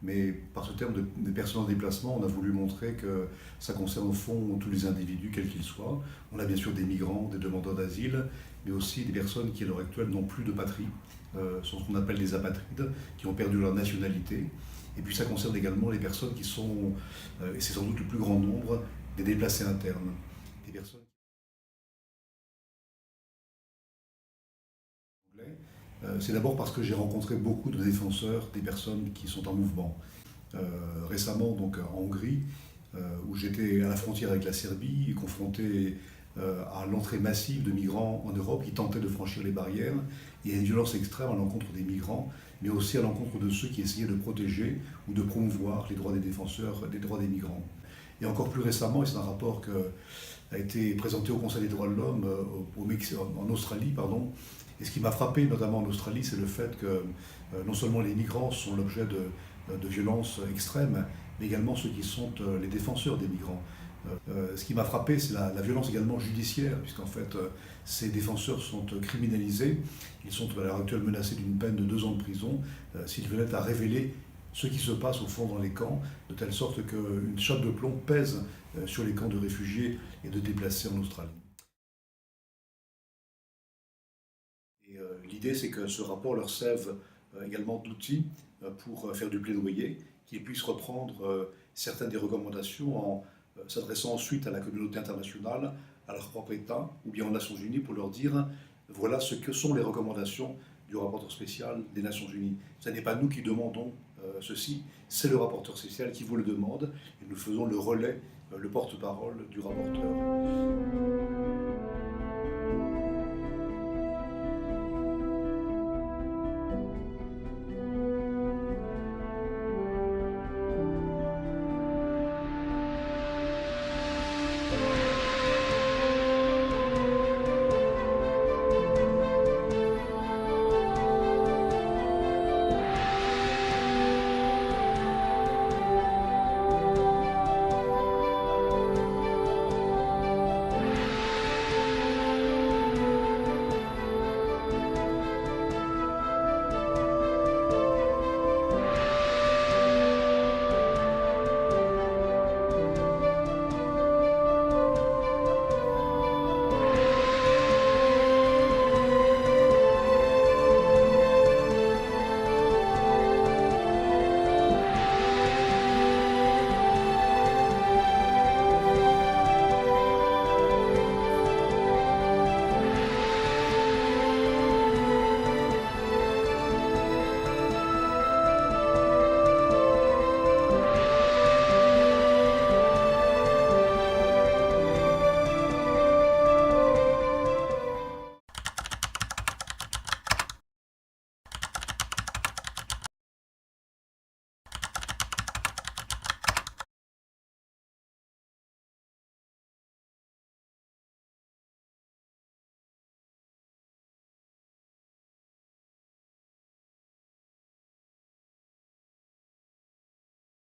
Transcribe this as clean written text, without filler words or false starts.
Mais par ce terme des personnes en déplacement, on a voulu montrer que ça concerne au fond tous les individus, quels qu'ils soient. On a bien sûr des migrants, des demandeurs d'asile, mais aussi des personnes qui à l'heure actuelle n'ont plus de patrie, sont ce qu'on appelle des apatrides, qui ont perdu leur nationalité. Et puis ça concerne également les personnes qui sont, et c'est sans doute le plus grand nombre, des déplacés internes. Des personnes anglais. C'est d'abord parce que j'ai rencontré beaucoup de défenseurs des personnes qui sont en mouvement. Récemment, donc en Hongrie, où j'étais à la frontière avec la Serbie, et confronté à l'entrée massive de migrants en Europe qui tentaient de franchir les barrières, et à une violence extrême à l'encontre des migrants, mais aussi à l'encontre de ceux qui essayaient de protéger ou de promouvoir les droits des défenseurs des droits des migrants. Et encore plus récemment, et c'est un rapport qui a été présenté au Conseil des droits de l'homme en Australie, pardon. Et ce qui m'a frappé, notamment en Australie, c'est le fait que non seulement les migrants sont l'objet de violences extrêmes, mais également ceux qui sont les défenseurs des migrants. Ce qui m'a frappé, c'est la violence également judiciaire, puisqu'en fait, ces défenseurs sont criminalisés. Ils sont à l'heure actuelle menacés d'une peine de 2 ans de prison s'ils venaient à révéler ce qui se passe au fond dans les camps, de telle sorte qu'une chape de plomb pèse sur les camps de réfugiés et de déplacés en Australie. Et l'idée, c'est que ce rapport leur serve également d'outil pour faire du plaidoyer, qu'ils puissent reprendre certaines des recommandations en s'adressant ensuite à la communauté internationale, à leur propre État, ou bien aux Nations Unies, pour leur dire voilà ce que sont les recommandations du rapporteur spécial des Nations Unies. Ce n'est pas nous qui demandons ceci, c'est le rapporteur spécial qui vous le demande, et nous faisons le relais, le porte-parole du rapporteur.